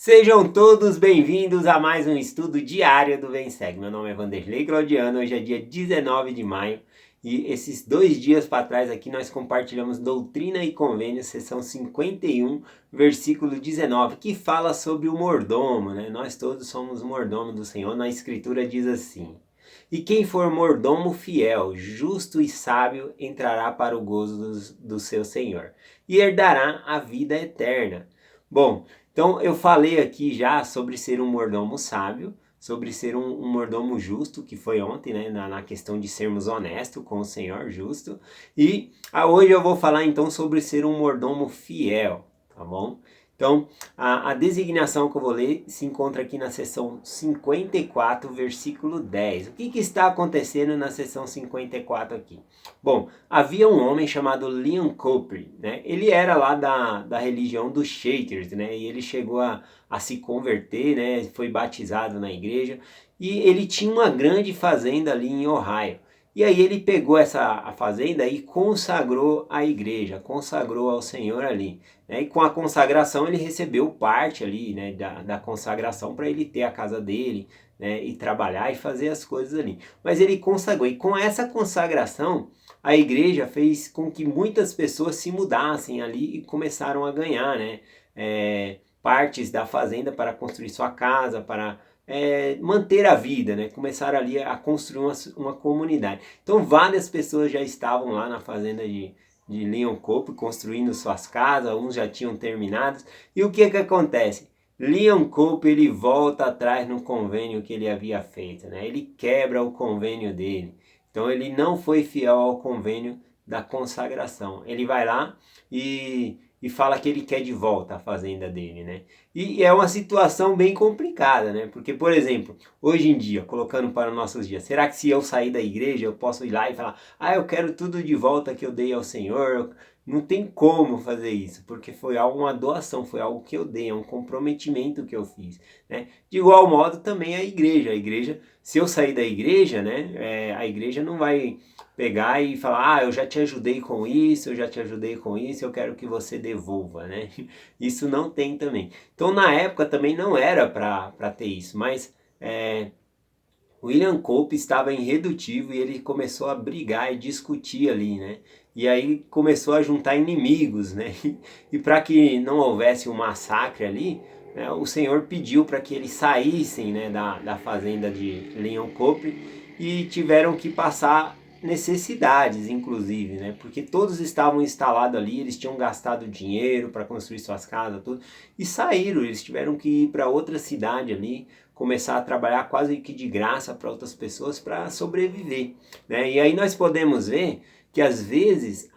Sejam todos bem-vindos a mais um estudo diário do Vem Segue. Meu nome é Vanderlei Claudiano, hoje é dia 19 de maio e esses 2 dias para trás aqui nós compartilhamos Doutrina e Convênios, seção 51, versículo 19, que fala sobre o mordomo, né? Nós todos somos mordomo do Senhor, na Escritura diz assim: E quem for mordomo fiel, justo e sábio, entrará para o gozo do seu Senhor e herdará a vida eterna. Bom, então eu falei aqui já sobre ser um mordomo sábio, sobre ser um mordomo justo, que foi ontem, né, na questão de sermos honestos com o Senhor, justo. E hoje eu vou falar então sobre ser um mordomo fiel, tá bom? Então, a designação que eu vou ler se encontra aqui na seção 54, versículo 10. O que está acontecendo na seção 54 aqui? Bom, havia um homem chamado Leon Copery, né? Ele era lá da religião dos Shakers, né? E ele chegou a se converter, né? Foi batizado na igreja. E ele tinha uma grande fazenda ali em Ohio. E aí ele pegou a fazenda e consagrou a igreja, consagrou ao Senhor ali, né? E com a consagração ele recebeu parte ali, né, da consagração para ele ter a casa dele, né, e trabalhar e fazer as coisas ali. Mas ele consagrou, e com essa consagração a igreja fez com que muitas pessoas se mudassem ali e começaram a ganhar, né, partes da fazenda para construir sua casa, para manter a vida, né? Começaram ali a construir uma comunidade. Então várias pessoas já estavam lá na fazenda de Leon Cope construindo suas casas, uns já tinham terminado. E o que acontece? Leon Cope ele volta atrás no convênio que ele havia feito, né? Ele quebra o convênio dele. Então ele não foi fiel ao convênio da consagração. Ele vai lá e fala que ele quer de volta a fazenda dele, né? E é uma situação bem complicada, né? Porque, por exemplo, hoje em dia, colocando para os nossos dias, será que se eu sair da igreja eu posso ir lá e falar: eu quero tudo de volta que eu dei ao Senhor? Não tem como fazer isso, porque foi uma doação, foi algo que eu dei, é um comprometimento que eu fiz, né? De igual modo também a igreja, se eu sair da igreja, né, a igreja não vai pegar e falar: eu já te ajudei com isso, eu já te ajudei com isso, eu quero que você devolva, né? Isso não tem também. Então na época também não era para ter isso, mas William Cope estava irredutível e ele começou a brigar e discutir ali, né? E aí começou a juntar inimigos, né? E para que não houvesse um massacre ali, né, o Senhor pediu para que eles saíssem, né, da fazenda de Leon Cope e tiveram que passar necessidades, inclusive, né? Porque todos estavam instalados ali, eles tinham gastado dinheiro para construir suas casas, tudo, e saíram, eles tiveram que ir para outra cidade ali, começar a trabalhar quase que de graça para outras pessoas para sobreviver, né? E aí nós podemos ver que às vezes,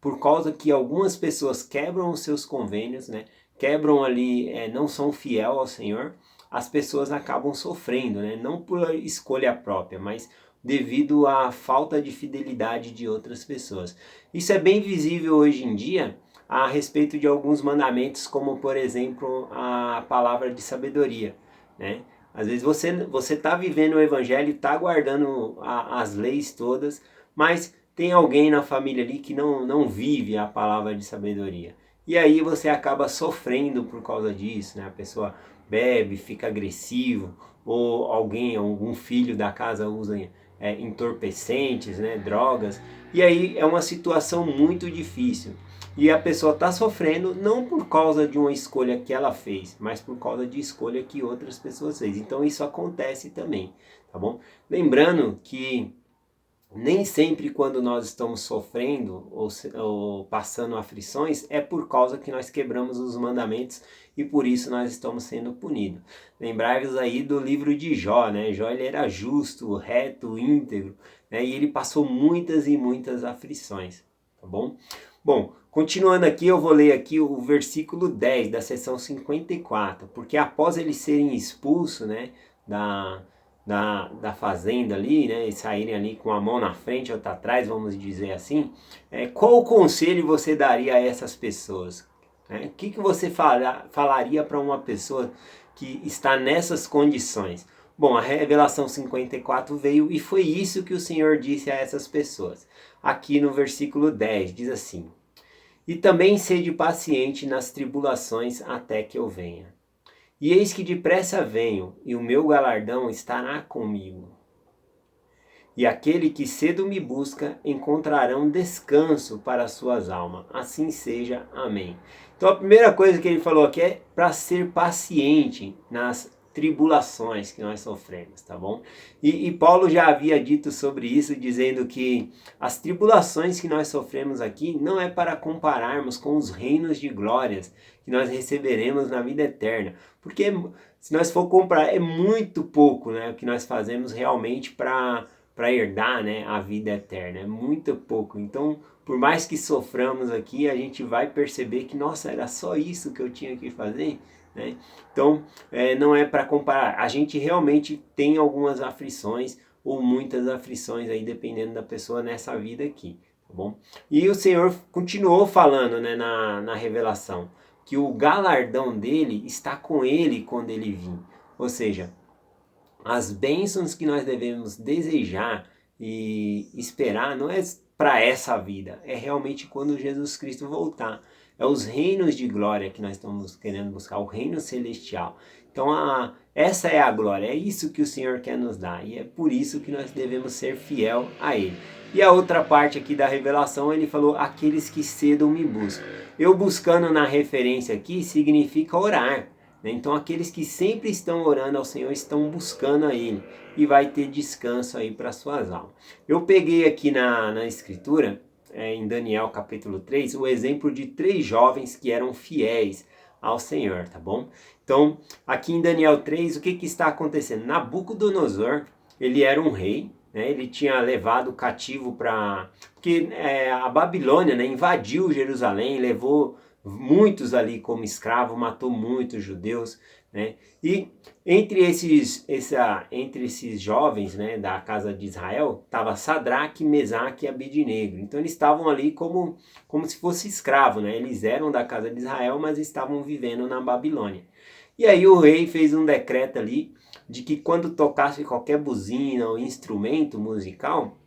por causa que algumas pessoas quebram os seus convênios, né? Quebram ali, não são fiel ao Senhor, as pessoas acabam sofrendo, né? Não por escolha própria, mas devido à falta de fidelidade de outras pessoas. Isso é bem visível hoje em dia a respeito de alguns mandamentos, como por exemplo a palavra de sabedoria, né? Às vezes você está vivendo o evangelho, está guardando as leis todas, mas tem alguém na família ali que não vive a palavra de sabedoria. E aí você acaba sofrendo por causa disso, né? A pessoa bebe, fica agressivo, ou algum filho da casa usa entorpecentes, né? Drogas. E aí é uma situação muito difícil. E a pessoa está sofrendo não por causa de uma escolha que ela fez, mas por causa de escolha que outras pessoas fez. Então isso acontece também, tá bom? Lembrando que nem sempre quando nós estamos sofrendo ou passando aflições é por causa que nós quebramos os mandamentos e por isso nós estamos sendo punidos. Lembrai-vos aí do livro de Jó, né? Jó ele era justo, reto, íntegro, né? E ele passou muitas e muitas aflições, tá bom? Bom, continuando aqui, eu vou ler aqui o versículo 10 da seção 54, porque após eles serem expulsos, né, da fazenda ali, né, e saírem ali com a mão na frente ou outra atrás, vamos dizer assim, qual o conselho você daria a essas pessoas? O que você falaria para uma pessoa que está nessas condições? Bom, a revelação 54 veio e foi isso que o Senhor disse a essas pessoas. Aqui no versículo 10 diz assim: E também sede paciente nas tribulações até que eu venha. E eis que depressa venho, e o meu galardão estará comigo. E aquele que cedo me busca encontrarão descanso para as suas almas. Assim seja. Amém. Então a primeira coisa que ele falou aqui é para ser paciente nas tribulações que nós sofremos, tá bom? E Paulo já havia dito sobre isso, dizendo que as tribulações que nós sofremos aqui não é para compararmos com os reinos de glórias que nós receberemos na vida eterna. Porque se nós for comparar, é muito pouco, né, o que nós fazemos realmente para herdar, né, a vida eterna. É muito pouco. Então, por mais que soframos aqui, a gente vai perceber que, nossa, era só isso que eu tinha que fazer, né? Então, não é para comparar. A gente realmente tem algumas aflições ou muitas aflições aí, dependendo da pessoa nessa vida aqui, tá bom? E o Senhor continuou falando, né, na revelação, que o galardão dele está com ele quando ele vir. Ou seja, as bênçãos que nós devemos desejar e esperar não é para essa vida, é realmente quando Jesus Cristo voltar. É os reinos de glória que nós estamos querendo buscar, o reino celestial. Então, essa é a glória, é isso que o Senhor quer nos dar e é por isso que nós devemos ser fiel a Ele. E a outra parte aqui da revelação, ele falou, aqueles que cedo me buscam. Eu buscando na referência aqui significa orar. Então aqueles que sempre estão orando ao Senhor estão buscando a Ele e vai ter descanso aí para suas almas. Eu peguei aqui na escritura, em Daniel capítulo 3, o exemplo de 3 jovens que eram fiéis ao Senhor, tá bom? Então aqui em Daniel 3, o que está acontecendo? Nabucodonosor, ele era um rei, né? Ele tinha levado cativo para... Porque a Babilônia, né, invadiu Jerusalém, levou muitos ali como escravo, matou muitos judeus, né? E entre esses jovens, né, da casa de Israel, estava Sadraque, Mesaque e Abednego. Então eles estavam ali como se fosse escravo, né? Eles eram da casa de Israel, mas estavam vivendo na Babilônia. E aí o rei fez um decreto ali de que quando tocasse qualquer buzina ou instrumento musical,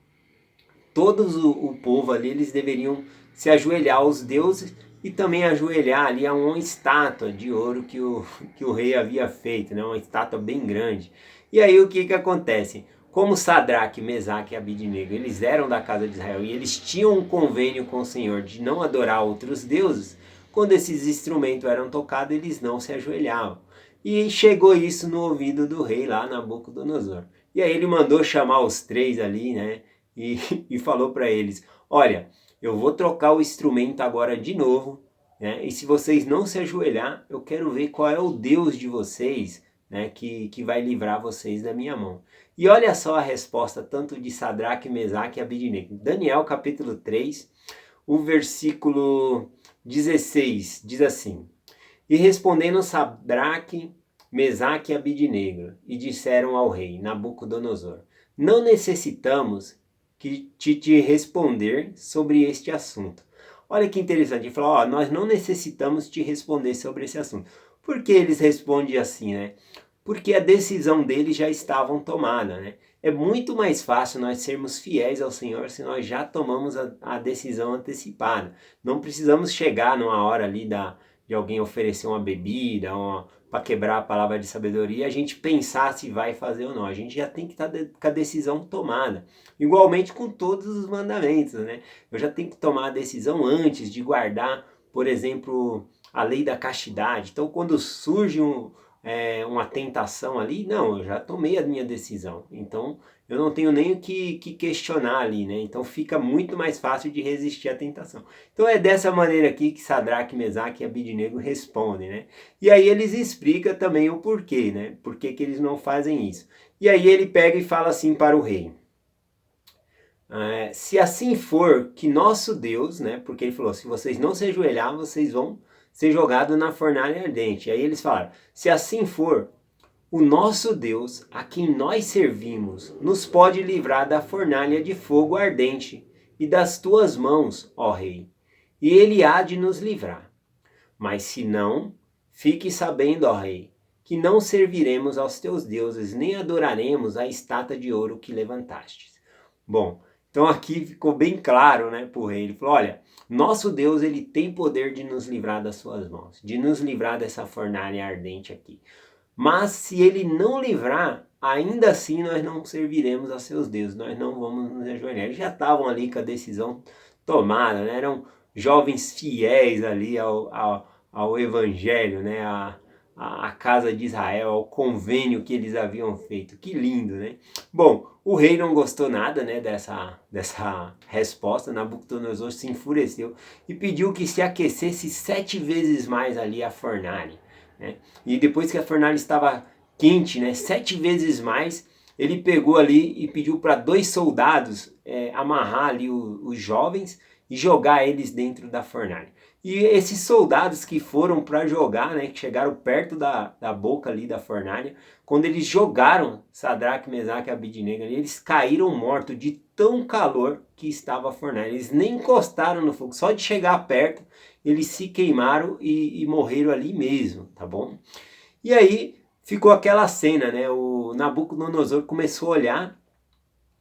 todos o povo ali, eles deveriam se ajoelhar aos deuses e também ajoelhar ali a uma estátua de ouro que o rei havia feito, né? Uma estátua bem grande. E aí o que acontece? Como Sadraque, Mesaque e Abednego, eles eram da casa de Israel e eles tinham um convênio com o Senhor de não adorar outros deuses, quando esses instrumentos eram tocados, eles não se ajoelhavam. E chegou isso no ouvido do rei lá, Nabucodonosor. E aí ele mandou chamar os 3 ali, né? E falou para eles, olha, eu vou trocar o instrumento agora de novo, né? E se vocês não se ajoelhar, eu quero ver qual é o Deus de vocês, né? Que vai livrar vocês da minha mão. E olha só a resposta tanto de Sadraque, Mesaque e Abednego. Daniel capítulo 3, o versículo 16, diz assim, e respondendo Sadraque, Mesaque e Abednego, e disseram ao rei Nabucodonosor, não necessitamos que te responder sobre este assunto. Olha que interessante, ele falou, ó, nós não necessitamos te responder sobre esse assunto. Por que eles respondem assim, né? Porque a decisão deles já estavam tomada, né? É muito mais fácil nós sermos fiéis ao Senhor se nós já tomamos a decisão antecipada. Não precisamos chegar numa hora ali de alguém oferecer uma bebida, para quebrar a palavra de sabedoria, a gente pensar se vai fazer ou não. A gente já tem que estar com a decisão tomada. Igualmente com todos os mandamentos, né? Eu já tenho que tomar a decisão antes de guardar, por exemplo, a lei da castidade. Então, quando surge uma tentação ali, não, eu já tomei a minha decisão. Então, eu não tenho nem o que questionar ali, né? Então, fica muito mais fácil de resistir à tentação. Então, é dessa maneira aqui que Sadraque, Mesaque e Abednego respondem, né? E aí eles explicam também o porquê, né? Por que eles não fazem isso. E aí ele pega e fala assim para o rei. Se assim for que nosso Deus, né? Porque ele falou, se vocês não se ajoelhar, vocês vão ser jogados na fornalha ardente. Aí eles falaram, se assim for, o nosso Deus, a quem nós servimos, nos pode livrar da fornalha de fogo ardente e das tuas mãos, ó rei. E ele há de nos livrar. Mas se não, fique sabendo, ó rei, que não serviremos aos teus deuses, nem adoraremos a estátua de ouro que levantastes. Bom, então aqui ficou bem claro, né, para o rei. Ele falou, olha, nosso Deus, ele tem poder de nos livrar das suas mãos, de nos livrar dessa fornalha ardente aqui. Mas se ele não livrar, ainda assim nós não serviremos a seus deuses, nós não vamos nos ajoelhar. Eles já estavam ali com a decisão tomada, né? Eram jovens fiéis ali ao evangelho, né? A casa de Israel, ao convênio que eles haviam feito. Que lindo, né? Bom, o rei não gostou nada, né, dessa resposta. Nabucodonosor se enfureceu e pediu que se aquecesse 7 vezes mais ali a fornalha, né? E depois que a fornalha estava quente, né, 7 vezes mais, ele pegou ali e pediu para 2 soldados amarrar ali os jovens e jogar eles dentro da fornalha. E esses soldados que foram para jogar, né, que chegaram perto da boca ali da fornalha, quando eles jogaram Sadraque, Mesaque e Abidnego ali, eles caíram mortos de tão calor que estava a fornalha. Eles nem encostaram no fogo, só de chegar perto eles se queimaram e morreram ali mesmo, tá bom? E aí ficou aquela cena, né? O Nabucodonosor começou a olhar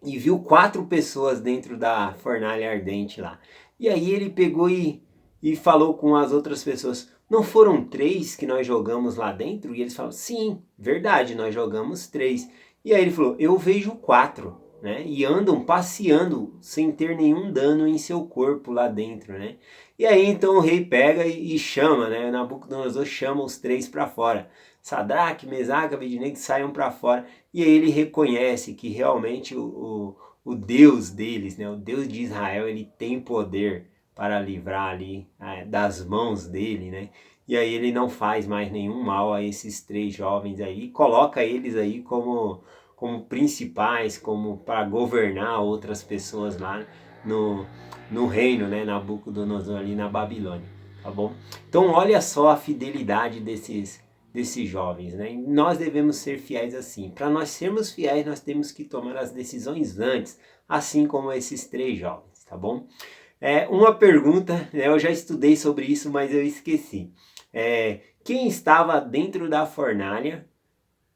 e viu 4 pessoas dentro da fornalha ardente lá. E aí ele pegou e falou com as outras pessoas: não foram 3 que nós jogamos lá dentro? E eles falaram: sim, verdade, nós jogamos 3. E aí ele falou: eu vejo 4, né? E andam passeando sem ter nenhum dano em seu corpo lá dentro, né? E aí então o rei pega e chama, né? Nabucodonosor chama os 3 para fora. Sadraque, Mesaque e Abidnego saiam para fora. E aí ele reconhece que realmente o Deus deles, né, o Deus de Israel, ele tem poder para livrar ali das mãos dele, né? E aí ele não faz mais nenhum mal a esses 3 jovens aí, e coloca eles aí como principais, como para governar outras pessoas lá no reino, né, Nabucodonosor ali na Babilônia, tá bom? Então olha só a fidelidade desses jovens, né? E nós devemos ser fiéis assim. Para nós sermos fiéis, nós temos que tomar as decisões antes, assim como esses 3 jovens, tá bom? Uma pergunta, né? Eu já estudei sobre isso, mas eu esqueci. Quem estava dentro da fornalha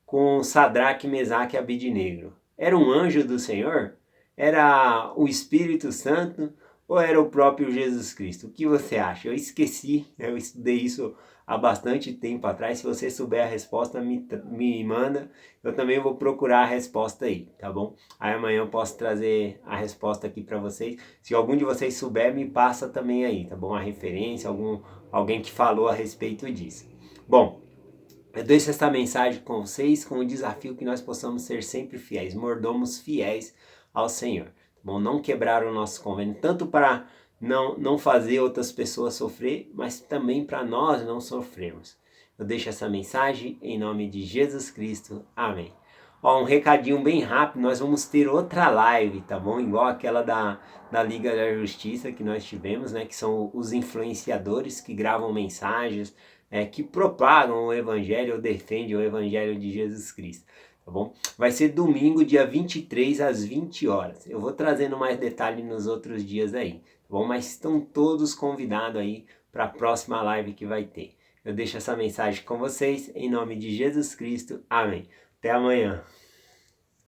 com Sadraque, Mesaque e Abidnego? Era um anjo do Senhor? Era o Espírito Santo? Ou era o próprio Jesus Cristo? O que você acha? Eu esqueci, eu estudei isso há bastante tempo atrás. Se você souber a resposta, me manda. Eu também vou procurar a resposta aí, tá bom? Aí amanhã eu posso trazer a resposta aqui para vocês. Se algum de vocês souber, me passa também aí, tá bom? A referência, alguém que falou a respeito disso. Bom, eu deixo essa mensagem com vocês com o desafio que nós possamos ser sempre fiéis, mordomos fiéis ao Senhor. Tá bom? Não quebrar o nosso convênio, tanto para não fazer outras pessoas sofrer, mas também para nós não sofrermos. Eu deixo essa mensagem em nome de Jesus Cristo. Amém. Ó, um recadinho bem rápido, nós vamos ter outra live, tá bom? Igual aquela da Liga da Justiça que nós tivemos, né? Que são os influenciadores que gravam mensagens, que propagam o Evangelho ou defendem o Evangelho de Jesus Cristo, tá bom? Vai ser domingo, dia 23 às 20 horas. Eu vou trazendo mais detalhes nos outros dias aí, tá bom? Mas estão todos convidados aí para a próxima live que vai ter. Eu deixo essa mensagem com vocês em nome de Jesus Cristo. Amém. Até amanhã.